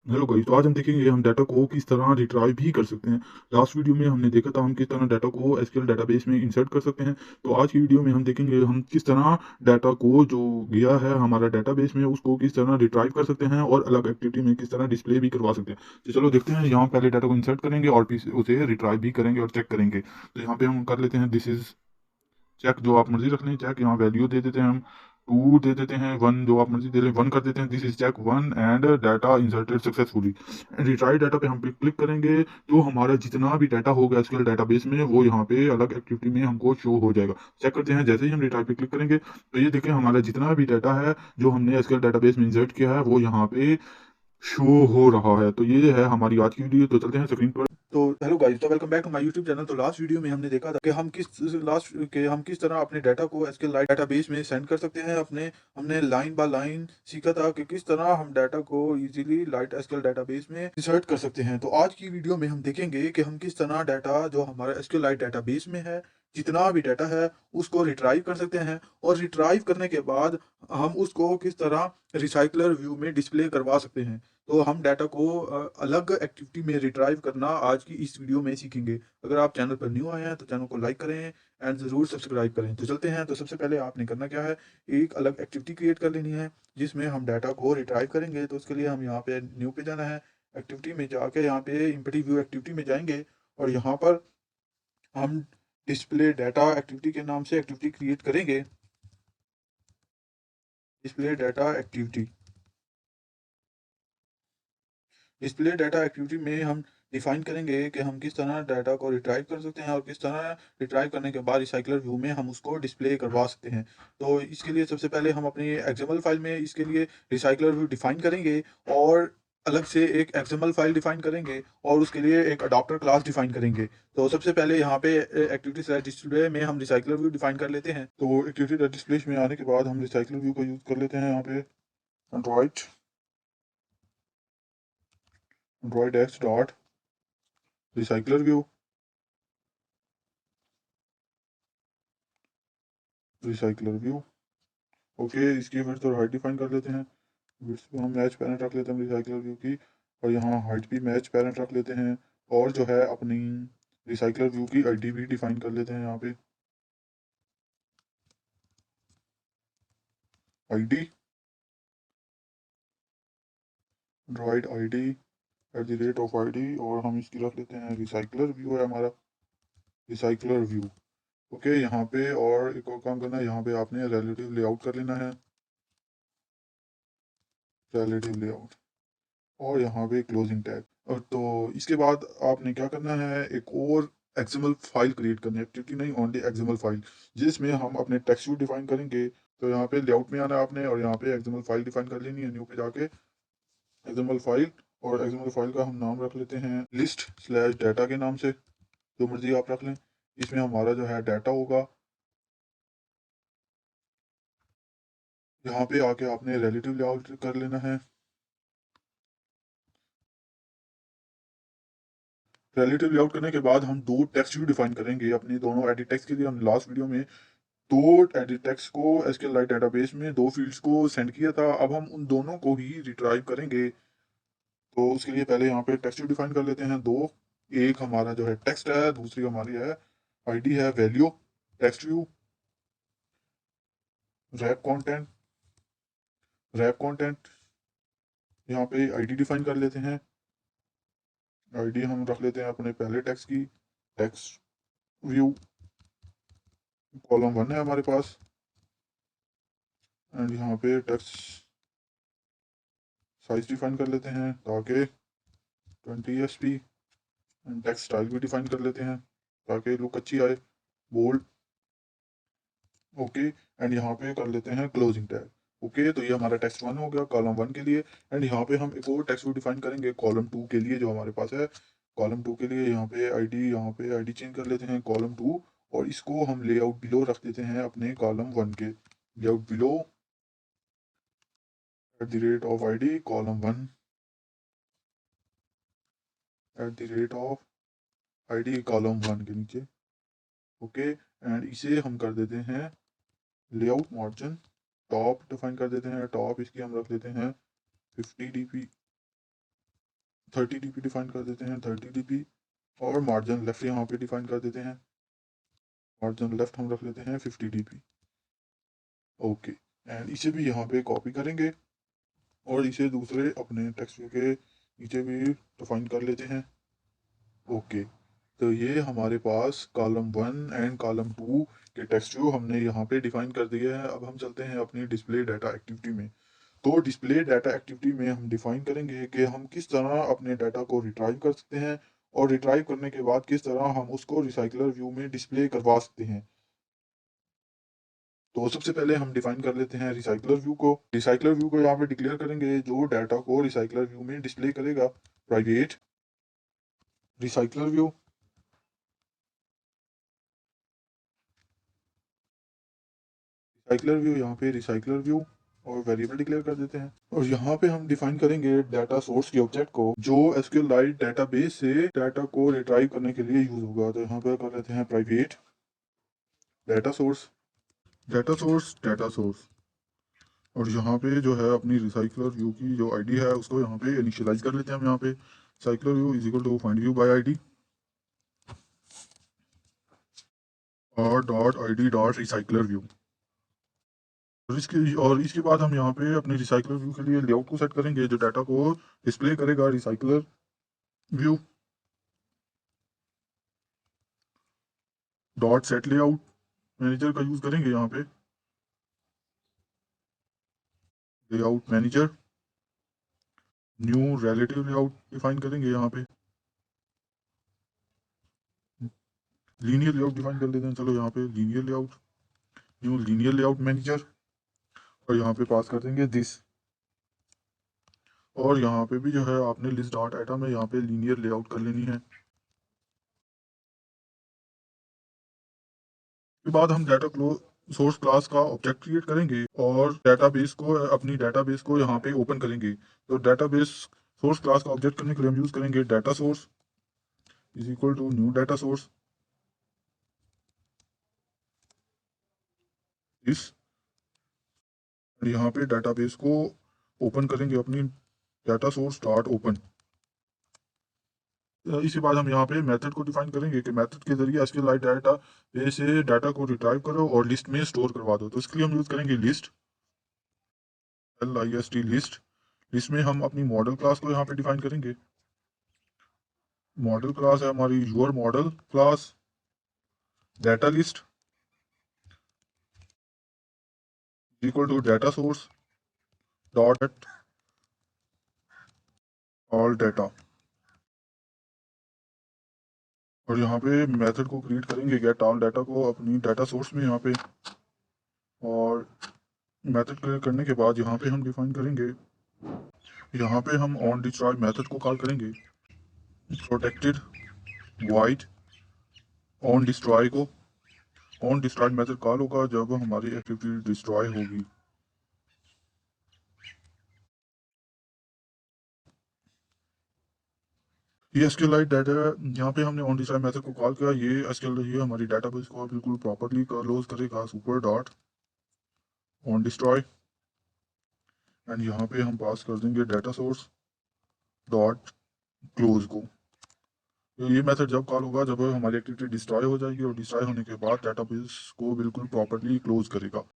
Hello guys, तो आज हम देखेंगे हम डाटा को किस तरह रिट्राइव भी कर सकते हैं। लास्ट वीडियो में हमने देखा था हम किस तरह डाटा को एसक्यूएल डेटाबेस में इंसर्ट कर सकते हैं। तो आज की वीडियो में हम देखेंगे हम किस तरह डाटा को जो गया है हमारा डेटाबेस में उसको किस तरह रिट्राइव कर सकते हैं और अलग एक्टिविटी में किस तरह डिस्प्ले भी करवा सकते हैं। तो चलो देखते हैं, यहाँ पहले डाटा को इंसर्ट करेंगे और फिर उसे रिट्राइव भी करेंगे और चेक करेंगे। तो यहाँ पे हम कर लेते हैं दिस इज चेक, जो आप मर्जी रख लें चेक। यहाँ वैल्यू दे देते हैं हम 2 दे देते हैं, 1 जो आप मर्जी दे लें 1 कर देते हैं। This is check 1 and data inserted successfully. Retry data पे हम पे क्लिक करेंगे तो हमारा जितना भी डाटा होगा एसक्यूएल डाटाबेस में वो यहाँ पे अलग एक्टिविटी में हमको शो हो जाएगा। चेक करते हैं, जैसे ही हम रिट्राई पे क्लिक करेंगे तो ये देखें हमारा जितना भी डाटा है जो हमने एसक्यूएल डाटाबेस में इंसर्ट किया है वो यहाँ पे शो हो रहा है। तो ये है हमारी आज की वीडियो। तो चलते हैं स्क्रीन पर। तो हेलो गाइस, तो welcome back to my YouTube channel. तो लास्ट वीडियो में हमने देखा था कि हम किस तरह अपने डाटा को एसक्यूएल लाइट डाटाबेस में सेंड कर सकते हैं। अपने हमने लाइन बाय लाइन सीखा था कि किस तरह हम डाटा को इजीली लाइट एसक्यूएल डाटाबेस में इंसर्ट कर सकते हैं। तो आज की वीडियो में हम देखेंगे कि हम किस तरह डाटा जो हमारा एसक्यूएल लाइट डाटाबेस में है, जितना भी डाटा है उसको रिट्राइव कर सकते हैं, और रिट्राइव करने के बाद हम उसको किस तरह रिसाइकलर व्यू में डिस्प्ले करवा सकते हैं। तो हम डाटा को अलग एक्टिविटी में रिट्राइव करना आज की इस वीडियो में सीखेंगे। अगर आप चैनल पर न्यू आए हैं तो चैनल को लाइक करें एंड ज़रूर सब्सक्राइब करें। तो चलते हैं। तो सबसे पहले आपने करना क्या है, एक अलग एक्टिविटी क्रिएट कर लेनी है जिसमें हम डाटा को रिट्राइव करेंगे। तो उसके लिए हम यहाँ पे न्यू पे जाना है, एक्टिविटी में जाके यहाँ पे इम्पटी व्यू एक्टिविटी में जाएंगे और यहाँ पर हम डिस्प्ले डाटा एक्टिविटी के नाम से एक्टिविटी क्रिएट करेंगे। Display data activity, display data activity में हम डिफाइन करेंगे कि हम किस तरह डाटा को रिट्राइव कर सकते हैं और किस तरह रिट्राइव करने के बाद रिसाइकलर व्यू में हम उसको डिस्प्ले करवा सकते हैं। तो इसके लिए सबसे पहले हम अपनी एक्सएमएल फाइल में इसके लिए रिसाइकलर व्यू डिफाइन करेंगे और अलग से एक एक्सएमएल फाइल डिफाइन करेंगे और उसके लिए एक अडॉप्टर क्लास डिफाइन करेंगे। तो सबसे पहले यहाँ पे एक्टिविटी स्लैश डिस्प्ले में हम रिसाइकलर व्यू डिफाइन कर लेते हैं। तो एक्टिविटी डिस्प्ले में आने के बाद हम रिसाइकलर व्यू का यूज कर लेते हैं। यहाँ पे Android Android x dot recycler view, recycler view. Okay, इसकी विड्थ और हाइट डिफाइन कर लेते हैं। विड्थ को हम मैच पैरेंट रख लेते हैं रिसाइकलर व्यू की, और यहाँ हाइट भी मैच पैरेंट रख लेते हैं। और जो है अपनी रिसाइकलर व्यू की आईडी भी डिफाइन कर लेते हैं। यहाँ पे ID, droid ID at the rate of ID, और हम इसकी रख लेते हैं रिसाइकलर व्यू है हमारा, रिसाइकलर व्यू। ओके, यहाँ पे और एक और काम करना है, यहाँ पे आपने रिलेटिव लेआउट कर लेना है, रिलेटिव लेआउट, और यहाँ पे क्लोजिंग टैग। और तो इसके बाद आपने क्या करना है, एक और एक्सएमएल फाइल क्रिएट करनी है, एक्टिविटी नहीं ओनली एक्सएमएल फाइल, जिसमें हम अपने टेक्स्ट व्यू डिफाइन करेंगे। तो यहाँ पे लेआउट में आना है आपने और यहाँ पे एक्सएमएल फाइल डिफाइन कर लेनी है, न्यू पे जाके एक्सएमएल फाइल, और एक्सएमएल फाइल का हम नाम रख लेते हैं लिस्ट स्लैश डाटा के नाम से, जो मर्जी आप रख लें। इसमें हमारा जो है डाटा होगा। यहाँ पे आके आपने रिलेटिव लेआउट कर लेना है। रिलेटिव लेआउट करने के बाद हम दो टेक्स्ट व्यू डिफाइन करेंगे अपने दोनों एडिट टेक्स्ट के लिए। हम लास्ट वीडियो में दो एडिट टेक्स्ट को एसक्यूएल लाइट डेटाबेस में दो फील्ड्स को सेंड किया था, अब हम उन दोनों को ही रिट्राइव करेंगे। तो उसके लिए पहले यहाँ पे टेक्स्ट व्यू डिफाइन कर लेते हैं दो। एक हमारा जो है टेक्स्ट है, दूसरी हमारी है आईडी है value. Text view wrap content, wrap content, यहाँ पे आईडी डिफाइन कर लेते हैं। आईडी हम रख लेते हैं अपने पहले टेक्स्ट की, टेक्स्ट व्यू कॉलम 1 है हमारे पास, एंड यहाँ पे टेक्स्ट साइज डिफाइन कर लेते हैं ताकि 20 SP, एंड टेक्स्ट स्टाइल भी डिफाइन कर लेते हैं ताकि लुक अच्छी आए, बोल्ड। ओके, एंड यहाँ पे कर लेते हैं क्लोजिंग टैग। ओके, तो ये हमारा टेक्स्ट 1 हो गया कॉलम 1 के लिए। एंड यहाँ पे हम एक और टेक्स्ट भी डिफाइन करेंगे कॉलम 2 के लिए जो हमारे पास है। कॉलम 2 के लिए यहाँ पे आईडी चेंज कर लेते हैं कॉलम 2, और इसको हम लेआउट बिलो रख देते हैं अपने कॉलम 1 के, layout below at the rate of ID column 1 at the rate of ID column 1 के नीचे। ओके, एंड इसे हम कर देते हैं लेआउट मार्जिन, टॉप डिफाइन कर देते हैं। टॉप इसकी हम रख लेते हैं 50 dp, 30 dp डिफाइन कर देते हैं, 30 dp। और मार्जिन लेफ्ट यहाँ पे डिफाइन कर देते हैं, मार्जिन लेफ्ट हम रख लेते हैं 50 dp। ओके, एंड इसे भी यहाँ पे कॉपी करेंगे और इसे दूसरे अपने टेक्स्ट व्यू के नीचे भी डिफाइन कर लेते हैं। ओके, तो ये हमारे पास कॉलम 1 एंड कॉलम 2 के टेक्स्ट व्यू हमने यहाँ पे डिफाइन कर दिए हैं। अब हम चलते हैं अपनी डिस्प्ले डाटा एक्टिविटी में। तो डिस्प्ले डाटा एक्टिविटी में हम डिफाइन करेंगे कि हम किस तरह अपने डाटा को रिट्राइव कर सकते हैं और रिट्राइव करने के बाद किस तरह हम उसको रिसाइकलर व्यू में डिस्प्ले करवा सकते हैं। तो सबसे पहले हम डिफाइन कर लेते हैं रिसाइकलर व्यू को। रिसाइकलर व्यू को यहाँ पे डिक्लेयर करेंगे जो डाटा को रिसाइकलर व्यू में डिस्प्ले करेगा, private recycler view. Recycler view यहाँ पे रिसाइकलर व्यू और वेरिएबल डिक्लेयर कर देते हैं। और यहाँ पे हम डिफाइन करेंगे डाटा सोर्स के ऑब्जेक्ट को जो SQLite डेटाबेस से डाटा को रिट्राइव करने के लिए यूज होगा। तो यहाँ पे कर लेते हैं private data source, data source, data source. और यहाँ पे जो है अपनी रिसाइकलर व्यू की जो आईडी है उसको यहाँ पे इनिशियलाइज कर लेते हैं हम। यहाँ पे recycler view is equal to find view by ID और dot ID dot recycler view. और इसके बाद हम यहाँ पे अपने रिसाइकलर व्यू के लिए लेआउट को सेट करेंगे जो डाटा को डिस्प्ले करेगा recycler view. Dot set layout manager का यूज करेंगे यहाँ पे, layout manager. New relative layout define करेंगे यहाँ पे, लीनियर लेआउट डिफाइन कर लेते हैं। चलो यहाँ पे linear layout, new linear layout manager. और यहाँ पे पास कर देंगे दिस। और यहाँ पे भी जो है आपने लिस्ट डॉट आइटम में यहाँ पे लीनियर लेआउट कर लेनी है। के बाद हम डाटा सोर्स क्लास का ऑब्जेक्ट क्रिएट करेंगे और डेटाबेस को अपनी डेटाबेस को यहाँ पे ओपन करेंगे। तो डेटाबेस सोर्स क्लास का ऑब्जेक्ट करने के लिए हम यूज करेंगे data source is equal to new data source इस। यहाँ पे डेटाबेस को ओपन करेंगे अपनी डाटा सोर्स डॉट ओपन। इसके बाद हम यहाँ पे मेथड को डिफाइन करेंगे कि मेथड के जरिए SQLite डाटा बेस से डाटा को रिट्राइव करो और लिस्ट में स्टोर करवा दो। तो इसके लिए हम यूज करेंगे लिस्ट, LIST लिस्ट। लिस्ट में हम अपनी मॉडल क्लास को यहाँ पे डिफाइन करेंगे। मॉडल क्लास है हमारी your model class data list equal to data source dot all data. और यहाँ पे मेथड को क्रिएट करेंगे गेट ऑल डाटा को अपनी डाटा सोर्स में यहाँ पे। और मेथड क्रिएट करने के बाद यहाँ पे हम डिफाइन करेंगे, यहाँ पे हम ऑन डिस्ट्रॉय मेथड को कॉल करेंगे। प्रोटेक्टेड वाइड ऑन डिस्ट्रॉय को, ऑन डिस्ट्रॉय मेथड कॉल होगा जब हमारी एक्टिविटी डिस्ट्रॉय होगी। ये SQLite डाटा यहाँ पे हमने ऑन डिस्ट्रॉय मेथड को कॉल किया। ये हमारी डाटाबेस को बिल्कुल प्रॉपर्ली क्लोज करेगा super dot on destroy. And यहाँ पे हम पास कर देंगे डाटा सोर्स डॉट क्लोज को। तो ये मेथड जब कॉल होगा जब हमारी एक्टिविटी डिस्ट्रॉय हो जाएगी और डिस्ट्रॉय होने के बाद डाटाबेस को बिल्कुल प्रॉपर्ली क्लोज करेगा।